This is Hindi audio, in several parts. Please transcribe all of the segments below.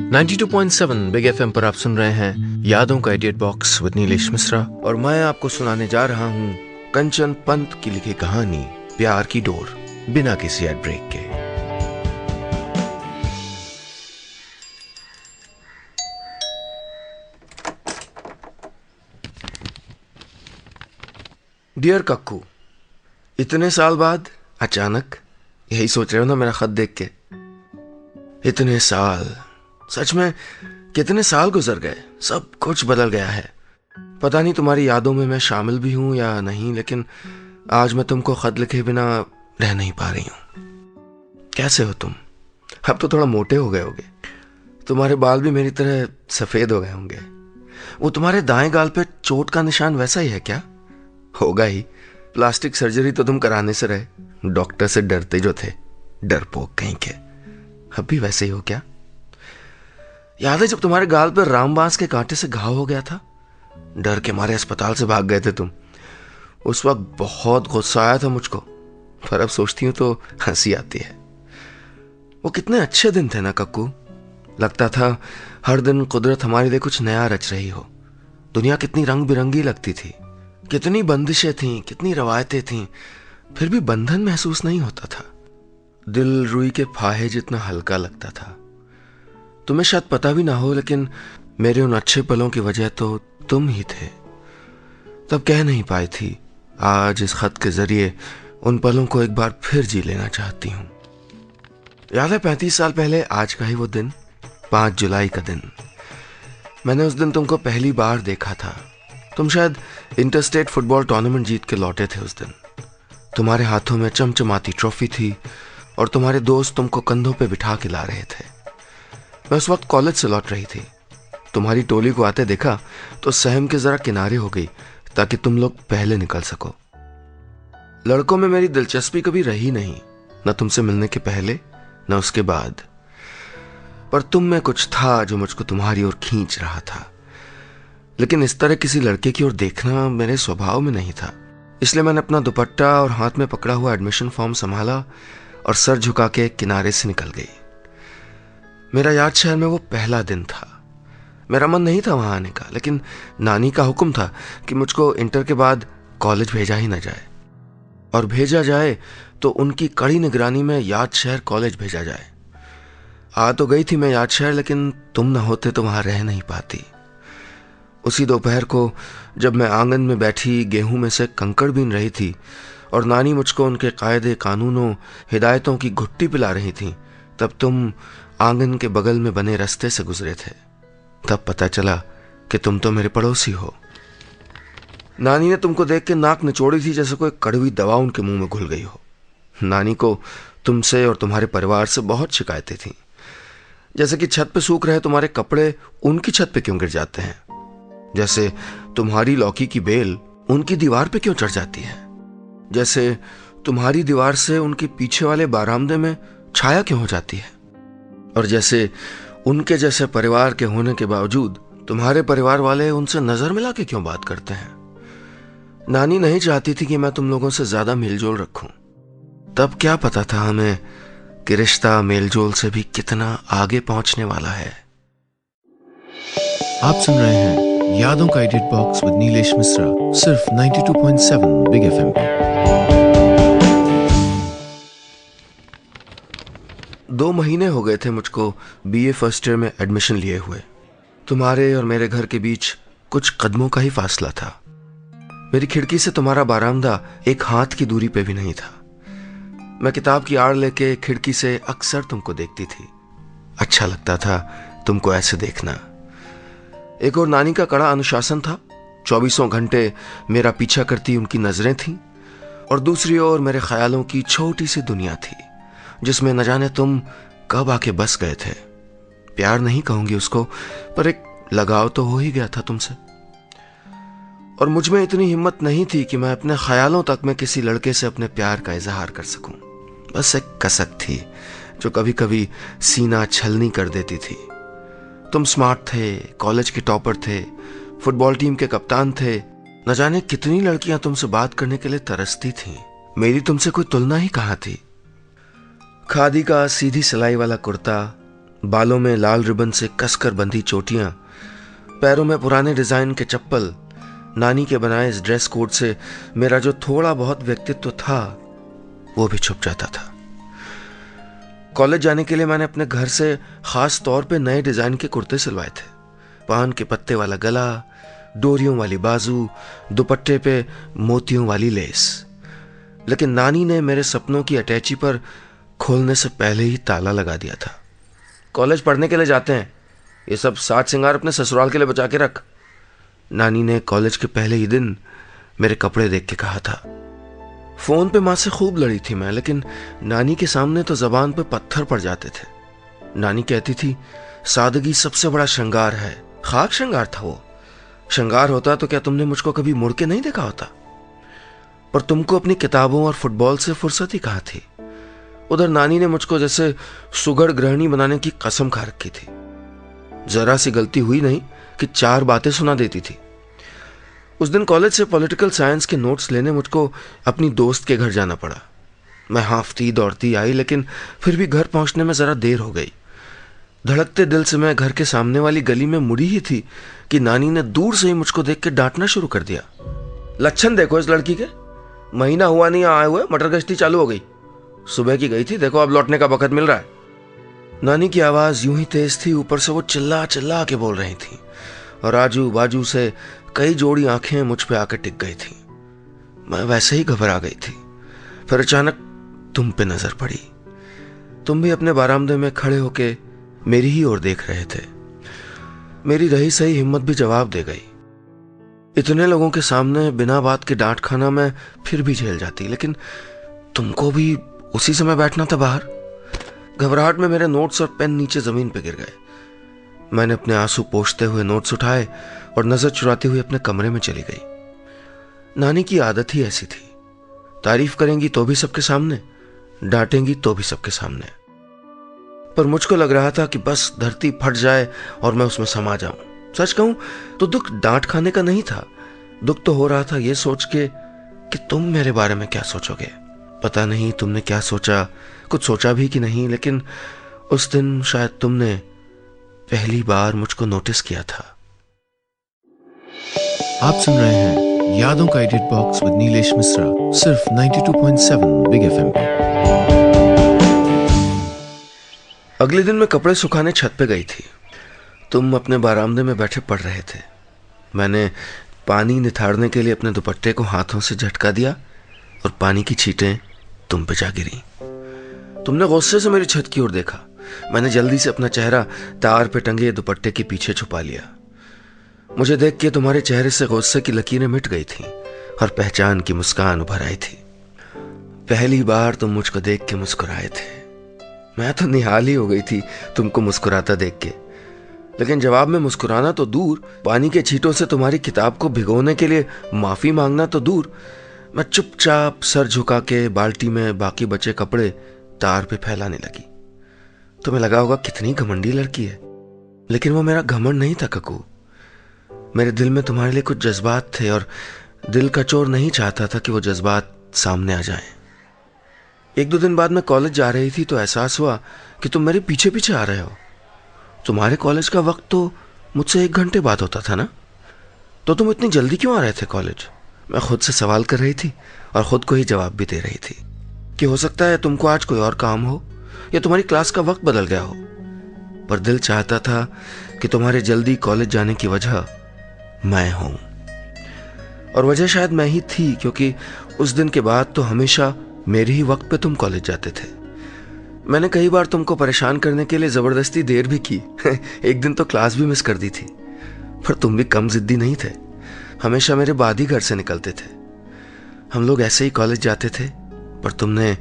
92.7 बिग एफएम पर आप सुन रहे हैं यादों का edit box with Nilesh Mishra, और मैं आपको सुनाने जा रहा हूँ कंचन पंत की लिखी कहानी प्यार की डोर, बिना किसी एड ब्रेक के। डियर कक्कू, इतने साल बाद अचानक, यही सोच रहे हो ना मेरा खत देख के? इतने साल, सच में कितने साल गुजर गए, सब कुछ बदल गया है। पता नहीं तुम्हारी यादों में मैं शामिल भी हूं या नहीं, लेकिन आज मैं तुमको खत लिखे बिना रह नहीं पा रही हूं। कैसे हो तुम? अब तो थोड़ा मोटे हो गए होगे, तुम्हारे बाल भी मेरी तरह सफेद हो गए होंगे। वो तुम्हारे दाएं गाल पे चोट का निशान वैसा ही है क्या? होगा ही, प्लास्टिक सर्जरी तो तुम कराने से रहे, डॉक्टर से डरते जो थे, डरपोक कहीं के। अब भी वैसे ही हो क्या? याद है जब तुम्हारे गाल पर रामबांस के कांटे से घाव हो गया था? डर के मारे अस्पताल से भाग गए थे तुम। उस वक्त बहुत गुस्सा आया था मुझको, पर अब सोचती हूं तो हंसी आती है। वो कितने अच्छे दिन थे ना कक्कू। लगता था हर दिन कुदरत हमारे लिए कुछ नया रच रही हो। दुनिया कितनी रंग बिरंगी लगती थी, कितनी बंदिशें थीं, कितनी रवायतें थीं, फिर भी बंधन महसूस नहीं होता था। दिल रुई के फाहे जितना हल्का लगता था। तुम्हें शायद पता भी ना हो, लेकिन मेरे उन अच्छे पलों की वजह तो तुम ही थे। तब कह नहीं पाई थी, आज इस खत के जरिए उन पलों को एक बार फिर जी लेना चाहती हूं। याद है 35 साल पहले आज का ही वो दिन, 5 जुलाई का दिन। मैंने उस दिन तुमको पहली बार देखा था। तुम शायद इंटरस्टेट फुटबॉल टूर्नामेंट जीत के लौटे थे उस दिन। तुम्हारे हाथों में चमचमाती ट्रॉफी थी और तुम्हारे दोस्त तुमको कंधों पे बिठा के ला रहे थे। मैं उस वक्त कॉलेज से लौट रही थी। तुम्हारी टोली को आते देखा तो सहम के जरा किनारे हो गई ताकि तुम लोग पहले निकल सको। लड़कों में मेरी दिलचस्पी कभी रही नहीं, न तुमसे मिलने के पहले न उसके बाद, पर तुम में कुछ था जो मुझको तुम्हारी ओर खींच रहा था। लेकिन इस तरह किसी लड़के की ओर देखना मेरे स्वभाव में नहीं था। इसलिए मैंने अपना दुपट्टा और हाथ में पकड़ा हुआ एडमिशन फॉर्म संभाला और सर झुका के किनारे से निकल गई। मेरा याद शहर में वो पहला दिन था। मेरा मन नहीं था वहां आने का, लेकिन नानी का हुक्म था कि मुझको इंटर के बाद कॉलेज भेजा ही ना जाए, और भेजा जाए तो उनकी कड़ी निगरानी में याद शहर कॉलेज भेजा जाए। आ तो गई थी मैं याद शहर, लेकिन तुम न होते तो वहां रह नहीं पाती। उसी दोपहर को जब मैं आंगन में बैठी गेहूं में से कंकड़ बीन रही थी और नानी मुझको उनके कायदे कानूनों हिदायतों की घुट्टी पिला रही थी, तब तुम आंगन के बगल में बने रास्ते से गुजरे थे। तब पता चला कि तुम तो मेरे पड़ोसी हो। नानी ने तुमको देख के नाक निचोड़ी थी जैसे कोई कड़वी दवा उनके मुंह में घुल गई हो। नानी को तुमसे और तुम्हारे परिवार से बहुत शिकायतें थीं, जैसे कि छत पे सूख रहे तुम्हारे कपड़े उनकी छत पे क्यों गिर जाते हैं, जैसे तुम्हारी लौकी की बेल उनकी दीवार पे क्यों चढ़ जाती है, जैसे तुम्हारी दीवार से उनके पीछे वाले बारामदे में छाया क्यों हो जाती है, और जैसे उनके जैसे परिवार के होने के बावजूद तुम्हारे परिवार वाले उनसे नजर मिला के क्यों बात करते हैं। नानी नहीं चाहती थी कि मैं तुम लोगों से ज्यादा मेलजोल रखूं। तब क्या पता था हमें कि रिश्ता मेलजोल से भी कितना आगे पहुंचने वाला है। आप सुन रहे हैं यादों का edit box with Nilesh Mishra, सिर्फ 92.7 बिग एफएम पे। 2 महीने हो गए थे मुझको बीए फर्स्ट ईयर में एडमिशन लिए हुए। तुम्हारे और मेरे घर के बीच कुछ कदमों का ही फासला था। मेरी खिड़की से तुम्हारा बारामदा एक हाथ की दूरी पे भी नहीं था। मैं किताब की आड़ लेके खिड़की से अक्सर तुमको देखती थी। अच्छा लगता था तुमको ऐसे देखना। एक और नानी का कड़ा अनुशासन था, 24 घंटे मेरा पीछा करती उनकी नजरें थीं, और दूसरी ओर मेरे ख्यालों की छोटी सी दुनिया थी जिसमें न जाने तुम कब आके बस गए थे। प्यार नहीं कहूंगी उसको, पर एक लगाव तो हो ही गया था तुमसे। और मुझ में इतनी हिम्मत नहीं थी कि मैं अपने ख्यालों तक में किसी लड़के से अपने प्यार का इजहार कर सकूं। बस एक कसक थी जो कभी कभी सीना छलनी कर देती थी। तुम स्मार्ट थे, कॉलेज के टॉपर थे, फुटबॉल टीम के कप्तान थे। न जाने कितनी लड़कियां तुमसे बात करने के लिए तरसती थीं। मेरी तुमसे कोई तुलना ही कहां थी। खादी का सीधी सिलाई वाला कुर्ता, बालों में लाल रिबन से कसकर बंधी चोटियां, पैरों में पुराने डिजाइन के चप्पल, नानी के बनाए इस ड्रेस कोड से मेरा जो थोड़ा बहुत व्यक्तित्व था वो भी छुप जाता था। कॉलेज जाने के लिए मैंने अपने घर से खास तौर पे नए डिजाइन के कुर्ते सिलवाए थे। पान के पत्ते वाला गला, डोरियों वाली बाजू, दुपट्टे पे मोतियों वाली लेस। लेकिन नानी ने मेरे सपनों की अटैची पर खोलने से पहले ही ताला लगा दिया था। कॉलेज पढ़ने के लिए जाते हैं, ये सब साज श्रृंगार अपने ससुराल के लिए बचा के रख। नानी ने कॉलेज के पहले ही दिन मेरे कपड़े देख के कहा था। फोन पे माँ से खूब लड़ी थी मैं, लेकिन नानी के सामने तो जबान पे पत्थर पड़ जाते थे। नानी कहती थी सादगी सबसे बड़ा श्रृंगार है। खाक श्रृंगार था वो। श्रृंगार होता तो क्या तुमने मुझको कभी मुड़ के नहीं देखा होता? पर तुमको अपनी किताबों और फुटबॉल से फुर्सत ही कहाँ थी। उधर नानी ने मुझको जैसे सुगढ़ गृहिणी बनाने की कसम खा रखी थी। जरा सी गलती हुई नहीं कि 4 बातें सुना देती थी। उस दिन कॉलेज से पॉलिटिकल साइंस के नोट्स लेने मुझको अपनी दोस्त के घर जाना पड़ा। मैं हांफती दौड़ती आई, लेकिन फिर भी घर पहुंचने में जरा देर हो गई। धड़कते दिल से मैं घर के सामने वाली गली में मुड़ी ही थी कि नानी ने दूर से ही मुझको देख के डांटना शुरू कर दिया। लक्षण देखो इस लड़की के, महीना हुआ नहीं आए हुए मटर गश्ती चालू हो गई। सुबह की गई थी, देखो अब लौटने का वक्त मिल रहा है। नानी की आवाज यूं ही तेज थी, ऊपर से वो चिल्ला चिल्ला के बोल रही थी और आजू बाजू से कई जोड़ी आंखें मुझ पे आकर टिक गई थी। मैं वैसे ही घबरा गई थी। फिर अचानक तुम पे नजर पड़ी। तुम भी अपने बारामदे में खड़े होके मेरी ही ओर देख रहे थे। मेरी रही सही हिम्मत भी जवाब दे गई। इतने लोगों के सामने बिना बात के डांट खाना मैं फिर भी झेल जाती, लेकिन तुमको भी उसी समय बैठना था बाहर। घबराहट में मेरे नोट्स और पेन नीचे जमीन पे गिर गए। मैंने अपने आंसू पोंछते हुए नोट्स उठाए और नजर चुराते हुए अपने कमरे में चली गई। नानी की आदत ही ऐसी थी, तारीफ करेंगी तो भी सबके सामने, डांटेंगी तो भी सबके सामने। पर मुझको लग रहा था कि बस धरती फट जाए और मैं उसमें समा जाऊं। सच कहूं तो दुख डांट खाने का नहीं था। दुख तो हो रहा था ये सोच के कि तुम मेरे बारे में क्या सोचोगे। पता नहीं तुमने क्या सोचा, कुछ सोचा भी कि नहीं, लेकिन उस दिन शायद तुमने पहली बार मुझको नोटिस किया था। आप सुन रहे हैं यादों का edit box with Nilesh Mishra, सिर्फ 92.7 बिग एफएम पे। अगले दिन मैं कपड़े सुखाने छत पे गई थी। तुम अपने बारामदे में बैठे पढ़ रहे थे। मैंने पानी निथाड़ने के लिए अपने दुपट्टे को हाथों से झटका दिया और पानी की छींटें तुम पे जा गिरी। तुमने गुस्से से मेरी छत की ओर देखा। मैंने जल्दी से अपना चेहरा तार पे टंगे दुपट्टे के पीछे छुपा लिया। मुझे देख के तुम्हारे चेहरे से गुस्से की लकीरें मिट गई थी और पहचान की मुस्कान उभर आई थी। पहली बार तुम मुझको देख के मुस्कुराए थे। मैं तो निहाल ही हो गई थी तुमको मुस्कुराता देख के। लेकिन जवाब में मुस्कुराना तो दूर, पानी के छींटों से तुम्हारी किताब को भिगोने के लिए माफी मांगना तो दूर, मैं चुपचाप सर झुका के बाल्टी में बाकी बचे कपड़े तार पे फैलाने लगी। तुम्हें लगा होगा कितनी घमंडी लड़की है, लेकिन वो मेरा घमंड नहीं था ककू। मेरे दिल में तुम्हारे लिए कुछ जज्बात थे और दिल का चोर नहीं चाहता था कि वो जज्बात सामने आ जाएं। 1-2 दिन बाद मैं कॉलेज जा रही थी तो एहसास हुआ कि तुम मेरे पीछे पीछे आ रहे हो। तुम्हारे कॉलेज का वक्त तो मुझसे 1 घंटे बाद होता था ना, तो तुम इतनी जल्दी क्यों आ रहे थे कॉलेज? मैं खुद से सवाल कर रही थी और खुद को ही जवाब भी दे रही थी कि हो सकता है तुमको आज कोई और काम हो या तुम्हारी क्लास का वक्त बदल गया हो। पर दिल चाहता था कि तुम्हारे जल्दी कॉलेज जाने की वजह मैं हूं। और वजह शायद मैं ही थी, क्योंकि उस दिन के बाद तो हमेशा मेरे ही वक्त पे तुम कॉलेज जाते थे। मैंने कई बार तुमको परेशान करने के लिए जबरदस्ती देर भी की। एक दिन तो क्लास भी मिस कर दी थी। पर तुम भी कम जिद्दी नहीं थे, हमेशा मेरे बाद ही घर से निकलते थे। हम लोग ऐसे ही कॉलेज जाते थे, पर तुमने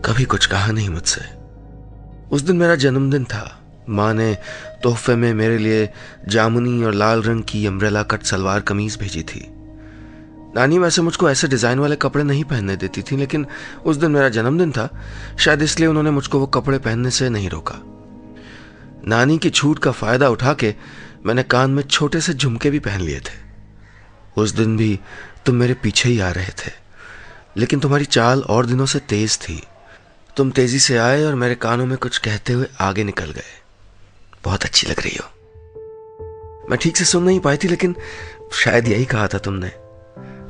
कभी कुछ कहा नहीं मुझसे। उस दिन मेरा जन्मदिन था। माँ ने तोहफे में मेरे लिए जामुनी और लाल रंग की अम्ब्रेला कट सलवार कमीज भेजी थी। नानी वैसे मुझको ऐसे डिजाइन वाले कपड़े नहीं पहनने देती थी, लेकिन उस दिन मेरा जन्मदिन था, शायद इसलिए उन्होंने मुझको वो कपड़े पहनने से नहीं रोका। नानी की छूट का फायदा उठा के मैंने कान में छोटे से झुमके भी पहन लिए थे। उस दिन भी तुम मेरे पीछे ही आ रहे थे, लेकिन तुम्हारी चाल और दिनों से तेज थी। तुम तेजी से आए और मेरे कानों में कुछ कहते हुए आगे निकल गए। अच्छी लग रही हो। मैं ठीक से सुन नहीं पाई थी, लेकिन शायद यही कहा था तुमने।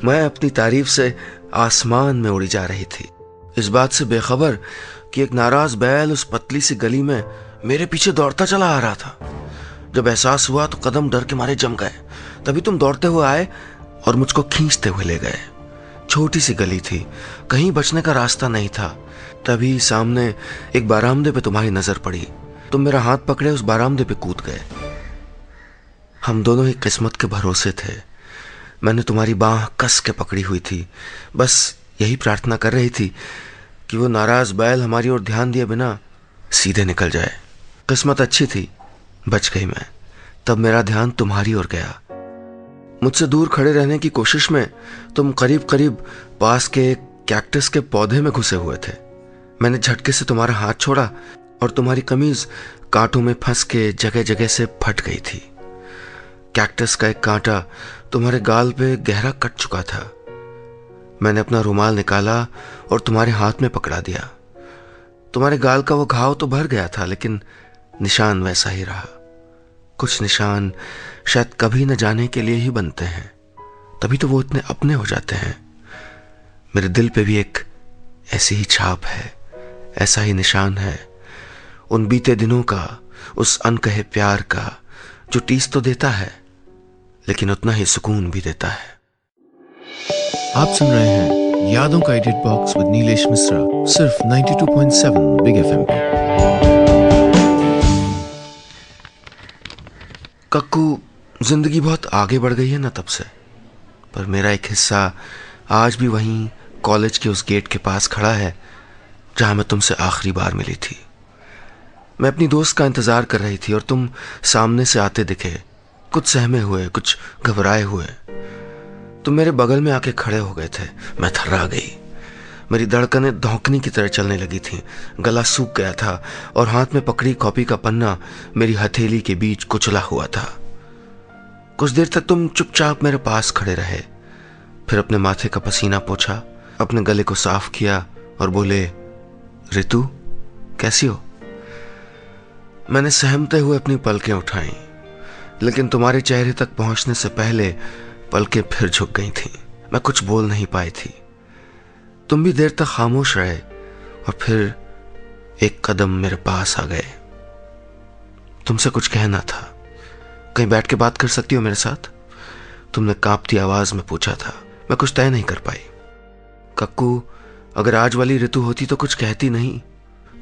मैं अपनी तारीफ से आसमान में उड़ी जा रही थी, इस बात से बेखबर कि एक नाराज बैल उस पतली सी गली में मेरे पीछे दौड़ता चला आ रहा था। जब एहसास हुआ तो कदम डर के मारे जम गए। तभी तुम दौड़ते हुए आए और मुझको खींचते हुए ले गए। छोटी सी गली थी, कहीं बचने का रास्ता नहीं था। तभी सामने एक बारामदे पे तुम्हारी नजर पड़ी। तुम मेरा हाथ पकड़े उस बारामदे पे कूद गए। हम दोनों ही किस्मत के भरोसे थे। मैंने तुम्हारी बांह कस के पकड़ी हुई थी, बस यही प्रार्थना कर रही थी कि वो नाराज बैल हमारी ओर ध्यान दिए बिना सीधे निकल जाए। किस्मत अच्छी थी, बच गई मैं। तब मेरा ध्यान तुम्हारी ओर गया। मुझसे दूर खड़े रहने की कोशिश में तुम करीब करीब पास के एक कैक्टस के पौधे में घुसे हुए थे। मैंने झटके से तुम्हारा हाथ छोड़ा और तुम्हारी कमीज कांटों में फंस के जगह जगह से फट गई थी। कैक्टस का एक कांटा तुम्हारे गाल पे गहरा कट चुका था। मैंने अपना रुमाल निकाला और तुम्हारे हाथ में पकड़ा दिया। तुम्हारे गाल का वो घाव तो भर गया था, लेकिन निशान वैसा ही रहा। कुछ निशान शायद कभी न जाने के लिए ही बनते हैं, तभी तो वो इतने अपने हो जाते हैं। मेरे दिल पे भी एक ऐसी ही छाप है, ऐसा ही निशान है, उन बीते दिनों का, उस अनकहे प्यार का, जो टीस तो देता है लेकिन उतना ही सुकून भी देता है। आप सुन रहे हैं यादों का edit box with Nilesh Mishra, सिर्फ 92.7 बिग एफएम पे। कक्कू, जिंदगी बहुत आगे बढ़ गई है ना तब से, पर मेरा एक हिस्सा आज भी वहीं कॉलेज के उस गेट के पास खड़ा है जहां मैं तुमसे आखिरी बार मिली थी। मैं अपनी दोस्त का इंतजार कर रही थी और तुम सामने से आते दिखे, कुछ सहमे हुए, कुछ घबराए हुए। तुम मेरे बगल में आके खड़े हो गए थे। मैं थर्रा गई। मेरी धड़कनें धौंकनी की तरह चलने लगी थीं। गला सूख गया था और हाथ में पकड़ी कॉपी का पन्ना मेरी हथेली के बीच कुचला हुआ था। कुछ देर तक तुम चुपचाप मेरे पास खड़े रहे, फिर अपने माथे का पसीना पोंछा, अपने गले को साफ किया और बोले, रितु कैसी हो? मैंने सहमते हुए अपनी पलकें उठाईं, लेकिन तुम्हारे चेहरे तक पहुंचने से पहले पलकें फिर झुक गई थीं। मैं कुछ बोल नहीं पाई थी। तुम भी देर तक खामोश रहे और फिर एक कदम मेरे पास आ गए। तुमसे कुछ कहना था। कहीं बैठ के बात कर सकती हो मेरे साथ? तुमने कांपती आवाज में पूछा था। मैं कुछ तय नहीं कर पाई। कक्कू, अगर आज वाली ऋतु होती तो कुछ कहती नहीं,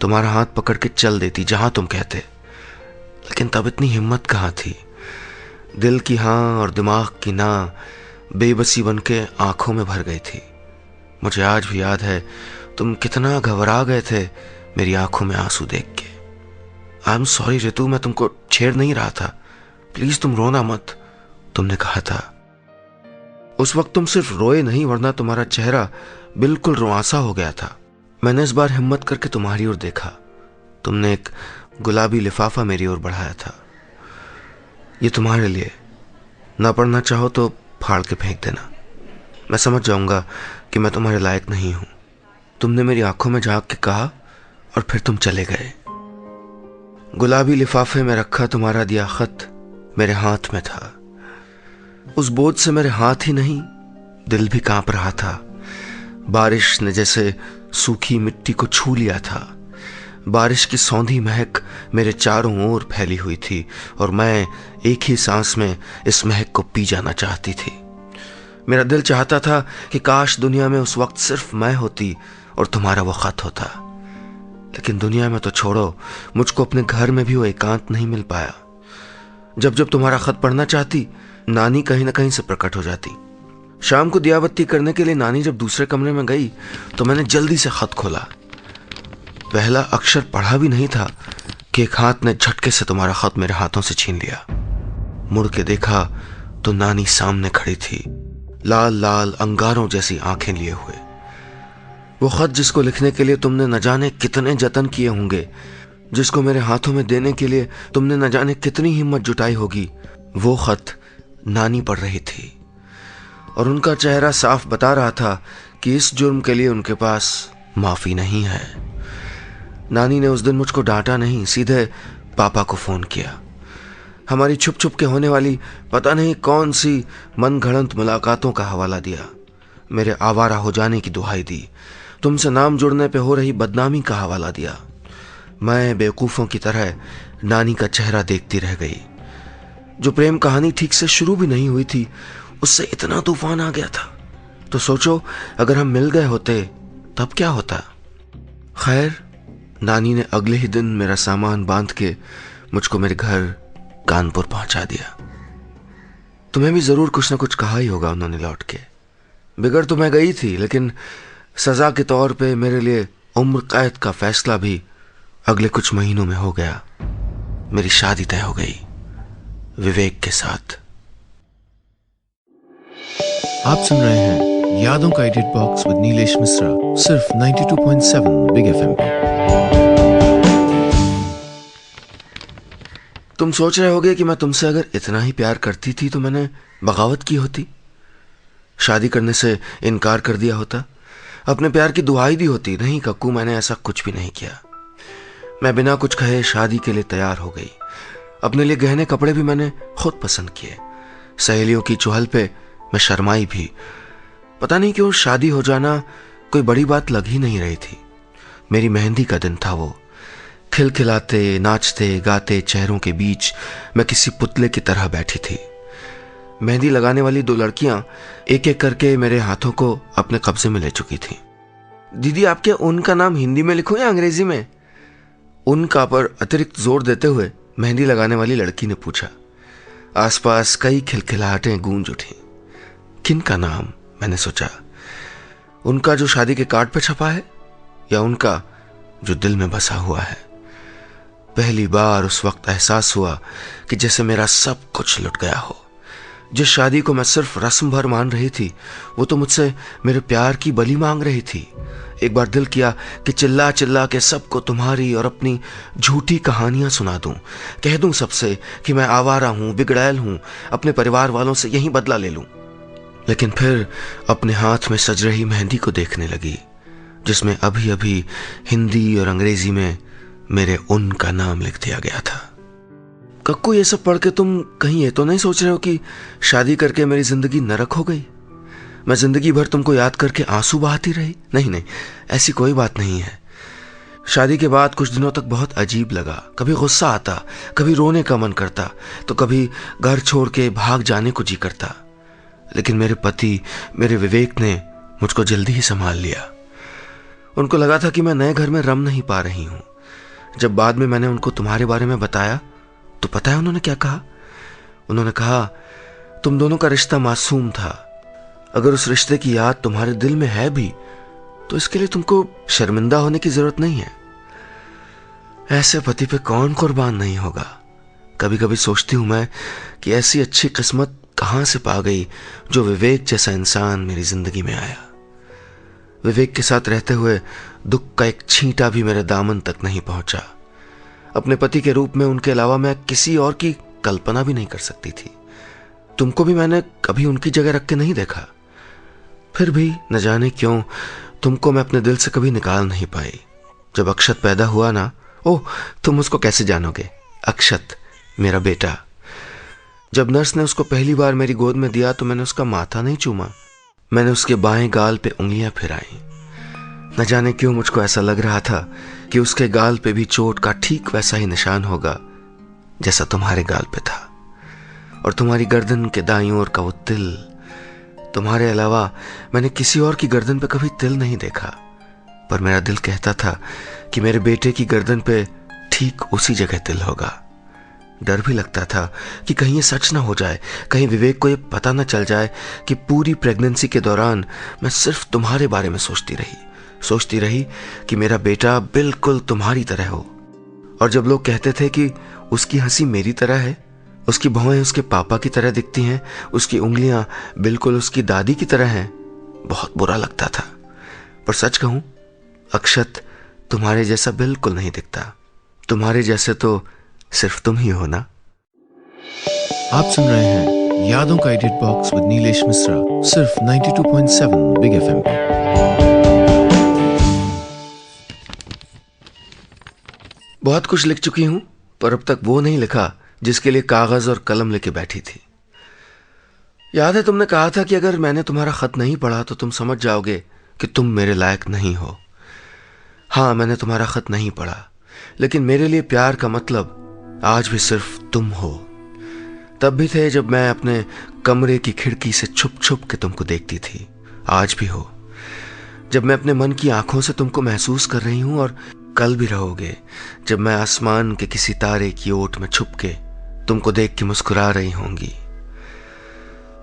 तुम्हारा हाथ पकड़ के चल देती जहां तुम कहते। लेकिन तब इतनी हिम्मत कहाँ थी। दिल की हाँ और दिमाग की ना बेबसी बन के आंखों में भर गई थी। मुझे आज भी याद है तुम कितना घबरा गए थे मेरी आंखों में आंसू देख के। आई एम सॉरी ऋतु, मैं तुमको छेड़ नहीं रहा था, प्लीज तुम रोना मत, तुमने कहा था। उस वक्त तुम सिर्फ रोए नहीं, वरना तुम्हारा चेहरा बिल्कुल रुआंसा हो गया था। मैंने इस बार हिम्मत करके तुम्हारी ओर देखा। तुमने एक गुलाबी लिफाफा मेरी ओर बढ़ाया था। ये तुम्हारे लिए, ना पढ़ना चाहो तो फाड़ के फेंक देना। मैं समझ जाऊंगा कि मैं तुम्हारे लायक नहीं हूं। तुमने मेरी आंखों में झांक के कहा और फिर तुम चले गए। गुलाबी लिफाफे में रखा तुम्हारा दिया खत मेरे हाथ में था। उस बोझ से मेरे हाथ ही नहीं, दिल भी कांप रहा था। बारिश ने जैसे सूखी मिट्टी को छू लिया था। बारिश की सौंधी महक मेरे चारों ओर फैली हुई थी और मैं एक ही सांस में इस महक को पी जाना चाहती थी। मेरा दिल चाहता था कि काश दुनिया में उस वक्त सिर्फ मैं होती और तुम्हारा वो खत होता। लेकिन दुनिया में तो छोड़ो, मुझको अपने घर में भी वो एकांत नहीं मिल पाया। जब जब तुम्हारा खत पढ़ना चाहती, नानी कहीं ना कहीं से प्रकट हो जाती। शाम को दिया बत्ती करने के लिए नानी जब दूसरे कमरे में गई तो मैंने जल्दी से खत खोला। पहला अक्षर पढ़ा भी नहीं था कि एक हाथ ने झटके से तुम्हारा खत मेरे हाथों से छीन लिया। मुड़ के देखा तो नानी सामने खड़ी थी, लाल लाल अंगारों जैसी आंखें लिए हुए। वो खत जिसको लिखने के लिए तुमने न जाने कितने जतन किए होंगे, जिसको मेरे हाथों में देने के लिए तुमने न जाने कितनी हिम्मत जुटाई होगी, वो खत नानी पढ़ रही थी और उनका चेहरा साफ बता रहा था कि इस जुर्म के लिए उनके पास माफी नहीं है। नानी ने उस दिन मुझको डांटा नहीं, सीधे पापा को फोन किया। हमारी छुप छुप के होने वाली पता नहीं कौन सी मनगढ़ंत मुलाकातों का हवाला दिया, मेरे आवारा हो जाने की दुहाई दी, तुमसे नाम जुड़ने पे हो रही बदनामी का हवाला दिया। मैं बेवकूफ़ों की तरह नानी का चेहरा देखती रह गई। जो प्रेम कहानी ठीक से शुरू भी नहीं हुई थी, उससे इतना तूफान आ गया था। तो सोचो, अगर हम मिल गए होते तब क्या होता। खैर, नानी ने अगले ही दिन मेरा सामान बांध के मुझको मेरे घर कानपुर पहुंचा दिया। तुम्हें भी जरूर कुछ न कुछ कहा ही होगा उन्होंने लौट के। बिगड़ तो मैं गई थी, लेकिन सजा के तौर पे मेरे लिए उम्र कैद का फैसला भी अगले कुछ महीनों में हो गया। मेरी शादी तय हो गई विवेक के साथ। आप सुन रहे हैं यादों का edit box with Nilesh Mishra, सिर्फ 92.7 बिग एफएम पे। तुम सोच रहे होगे कि मैं तुमसे अगर इतना ही प्यार करती थी तो मैंने बगावत की होती, शादी करने से इनकार कर दिया होता, अपने प्यार की दुहाई दी होती। नहीं कक्कू, मैंने ऐसा कुछ भी नहीं किया। मैं बिना कुछ कहे शादी के लिए तैयार हो गई। अपने लिए गहने कपड़े भी मैंने खुद पसंद किए। सहेलियों की चुहल पे मैं शर्माई भी। पता नहीं क्यों शादी हो जाना कोई बड़ी बात लग ही नहीं रही थी। मेरी मेहंदी का दिन था वो। खिलखिलाते, नाचते गाते चेहरों के बीच मैं किसी पुतले की तरह बैठी थी। मेहंदी लगाने वाली दो लड़कियां एक एक करके मेरे हाथों को अपने कब्जे में ले चुकी थी। दीदी, आपके उनका नाम हिंदी में लिखूं या अंग्रेजी में? उनका पर अतिरिक्त जोर देते हुए मेहंदी लगाने वाली लड़की ने पूछा। आसपास कई खिलखिलाहटें गूंज उठी। किन का नाम, मैंने सोचा। उनका जो शादी के कार्ड पे छपा है, या उनका जो दिल में बसा हुआ है? पहली बार उस वक्त एहसास हुआ कि जैसे मेरा सब कुछ लुट गया हो। जिस शादी को मैं सिर्फ रस्म भर मान रही थी, वो तो मुझसे मेरे प्यार की बलि मांग रही थी। एक बार दिल किया कि चिल्ला चिल्ला के सबको तुम्हारी और अपनी झूठी कहानियां सुना दूं, कह दूं सबसे कि मैं आवारा हूं, बिगड़ैल हूं, अपने परिवार वालों से यही बदला ले लूं। लेकिन फिर अपने हाथ में सज रही मेहंदी को देखने लगी, जिसमें अभी अभी हिंदी और अंग्रेजी में मेरे उनका नाम लिख दिया गया था। कक्कू, ये सब पढ़ के तुम कहीं ये तो नहीं सोच रहे हो कि शादी करके मेरी जिंदगी नरक हो गई? मैं जिंदगी भर तुमको याद करके आंसू बहाती रही? नहीं नहीं, ऐसी कोई बात नहीं है। शादी के बाद कुछ दिनों तक बहुत अजीब लगा। कभी गुस्सा आता, कभी रोने का मन करता, तो कभी घर छोड़ के भाग जाने को जी करता। लेकिन मेरे पति, मेरे विवेक ने मुझको जल्दी ही संभाल लिया। उनको लगा था कि मैं नए घर में रम नहीं पा रही हूं। जब बाद में मैंने उनको तुम्हारे बारे में बताया, तो पता है उन्होंने क्या कहा? उन्होंने कहा, तुम दोनों का रिश्ता मासूम था। अगर उस रिश्ते की याद तुम्हारे दिल में है भी, तो इसके लिए तुमको शर्मिंदा होने की जरूरत नहीं है। ऐसे पति पे कौन कुर्बान नहीं होगा। कभी कभी सोचती हूं मैं कि ऐसी अच्छी किस्मत कहां से पा गई जो विवेक जैसा इंसान मेरी जिंदगी में आया। विवेक के साथ रहते हुए दुख का एक छींटा भी मेरे दामन तक नहीं पहुंचा। अपने पति के रूप में उनके अलावा मैं किसी और की कल्पना भी नहीं कर सकती थी। तुमको भी मैंने कभी उनकी जगह रख के नहीं देखा। फिर भी न जाने क्यों तुमको मैं अपने दिल से कभी निकाल नहीं पाई। जब अक्षत पैदा हुआ ना, ओह, तुम उसको कैसे जानोगे? अक्षत, मेरा बेटा। जब नर्स ने उसको पहली बार मेरी गोद में दिया तो मैंने उसका माथा नहीं चूमा, मैंने उसके बाएं गाल पे उंगलियां फिराई। न जाने क्यों मुझको ऐसा लग रहा था कि उसके गाल पे भी चोट का ठीक वैसा ही निशान होगा जैसा तुम्हारे गाल पे था। और तुम्हारी गर्दन के दाईं ओर का वो तिल, तुम्हारे अलावा मैंने किसी और की गर्दन पे कभी तिल नहीं देखा। पर मेरा दिल कहता था कि मेरे बेटे की गर्दन पे ठीक उसी जगह तिल होगा। डर भी लगता था कि कहीं ये सच ना हो जाए, कहीं विवेक को ये पता ना चल जाए कि पूरी प्रेगनेंसी के दौरान मैं सिर्फ तुम्हारे बारे में सोचती रही कि मेरा बेटा बिल्कुल तुम्हारी तरह हो। और जब लोग कहते थे कि उसकी हंसी मेरी तरह है, उसकी भौहें उसके पापा की तरह दिखती हैं, उसकी उंगलियां बिल्कुल उसकी दादी की तरह हैं, बहुत बुरा लगता था। पर सच कहूं, अक्षत तुम्हारे जैसा बिल्कुल नहीं दिखता। तुम्हारे जैसे तो सिर्फ तुम ही हो ना। आप सुन रहे हैं यादों का edit box with Nilesh Mishra, सिर्फ 92.7 बिग एफएम पे। बहुत कुछ लिख चुकी हूं, पर अब तक वो नहीं लिखा जिसके लिए कागज और कलम लेके बैठी थी। याद है तुमने कहा था कि अगर मैंने तुम्हारा खत नहीं पढ़ा तो तुम समझ जाओगे कि तुम मेरे लायक नहीं हो। हाँ, मैंने तुम्हारा खत नहीं पढ़ा, लेकिन मेरे लिए प्यार का मतलब आज भी सिर्फ तुम हो। तब भी थे जब मैं अपने कमरे की खिड़की से छुप छुप के तुमको देखती थी, आज भी हो। जब मैं अपने मन की आंखों से तुमको महसूस कर रही हूं, और कल भी रहोगे जब मैं आसमान के किसी तारे की ओट में छुप के तुमको देख के मुस्कुरा रही होंगी।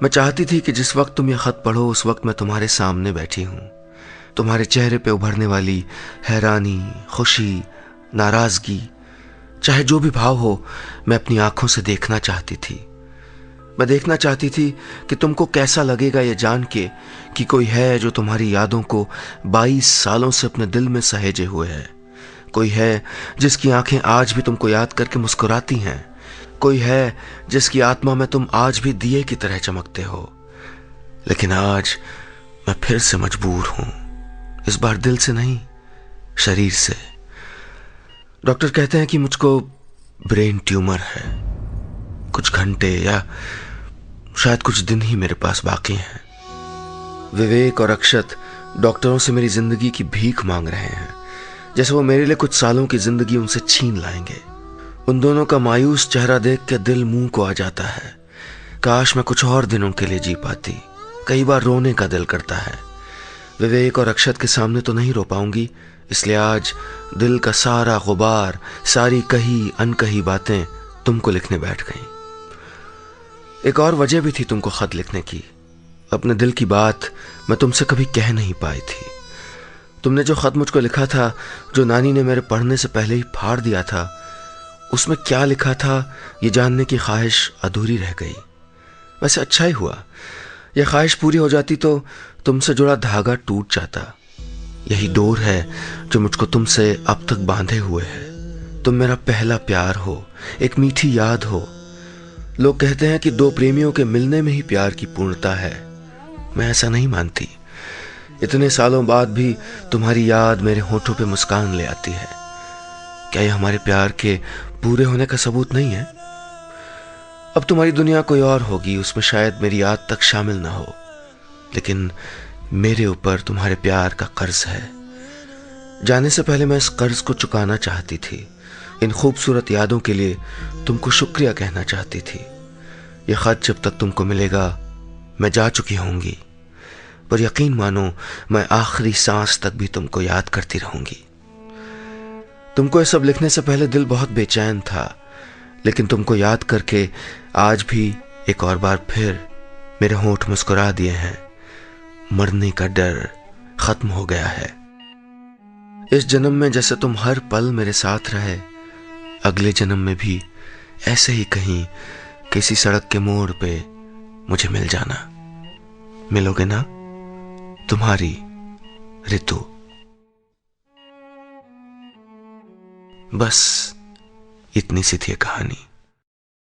मैं चाहती थी कि जिस वक्त तुम ये खत पढ़ो उस वक्त मैं तुम्हारे सामने बैठी हूं, तुम्हारे चेहरे पे उभरने वाली हैरानी, खुशी, नाराजगी, चाहे जो भी भाव हो, मैं अपनी आंखों से देखना चाहती थी। मैं देखना चाहती थी कि तुमको कैसा लगेगा ये जान के कि कोई है जो तुम्हारी यादों को 22 सालों से अपने दिल में सहेजे हुए है। कोई है जिसकी आंखें आज भी तुमको याद करके मुस्कुराती हैं। कोई है जिसकी आत्मा में तुम आज भी दिए की तरह चमकते हो। लेकिन आज मैं फिर से मजबूर हूं, इस बार दिल से नहीं, शरीर से। डॉक्टर कहते हैं कि मुझको ब्रेन ट्यूमर है। कुछ घंटे या शायद कुछ दिन ही मेरे पास बाकी हैं। विवेक और अक्षत डॉक्टरों से मेरी जिंदगी की भीख मांग रहे हैं, जैसे वो मेरे लिए कुछ सालों की जिंदगी उनसे छीन लाएंगे। उन दोनों का मायूस चेहरा देख के दिल मुंह को आ जाता है। काश मैं कुछ और दिनों के लिए जी पाती। कई बार रोने का दिल करता है। विवेक और अक्षत के सामने तो नहीं रो पाऊंगी, इसलिए आज दिल का सारा गुबार, सारी कही अनकही बातें तुमको लिखने बैठ गई। एक और वजह भी थी तुमको खत लिखने की। अपने दिल की बात मैं तुमसे कभी कह नहीं पाई थी। तुमने जो खत मुझको लिखा था, जो नानी ने मेरे पढ़ने से पहले ही फाड़ दिया था, उसमें क्या लिखा था ये जानने की ख्वाहिश अधूरी रह गई। वैसे अच्छा ही हुआ। यह ख्वाहिश पूरी हो जाती तो तुमसे जुड़ा धागा टूट जाता। यही डोर है जो मुझको तुमसे अब तक बांधे हुए है। तुम मेरा पहला प्यार हो, एक मीठी याद हो। लोग कहते हैं कि दो प्रेमियों के मिलने में ही प्यार की पूर्णता है। मैं ऐसा नहीं मानती। इतने सालों बाद भी तुम्हारी याद मेरे होठों पे मुस्कान ले आती है। क्या यह हमारे प्यार के पूरे होने का सबूत नहीं है? अब तुम्हारी दुनिया कोई और होगी, उसमें शायद मेरी याद तक शामिल ना हो, लेकिन मेरे ऊपर तुम्हारे प्यार का कर्ज है। जाने से पहले मैं इस कर्ज को चुकाना चाहती थी। इन खूबसूरत यादों के लिए तुमको शुक्रिया कहना चाहती थी। यह खत जब तक तुमको मिलेगा मैं जा चुकी होंगी, पर यकीन मानो मैं आखिरी सांस तक भी तुमको याद करती रहूंगी। तुमको ये सब लिखने से पहले दिल बहुत बेचैन था, लेकिन तुमको याद करके आज भी एक और बार फिर मेरे होंठ मुस्कुरा दिए हैं। मरने का डर खत्म हो गया है। इस जन्म में जैसे तुम हर पल मेरे साथ रहे, अगले जन्म में भी ऐसे ही कहीं किसी सड़क के मोड़ पे मुझे मिल जाना। मिलोगे ना? तुम्हारी ऋतु। बस इतनी सी थी कहानी।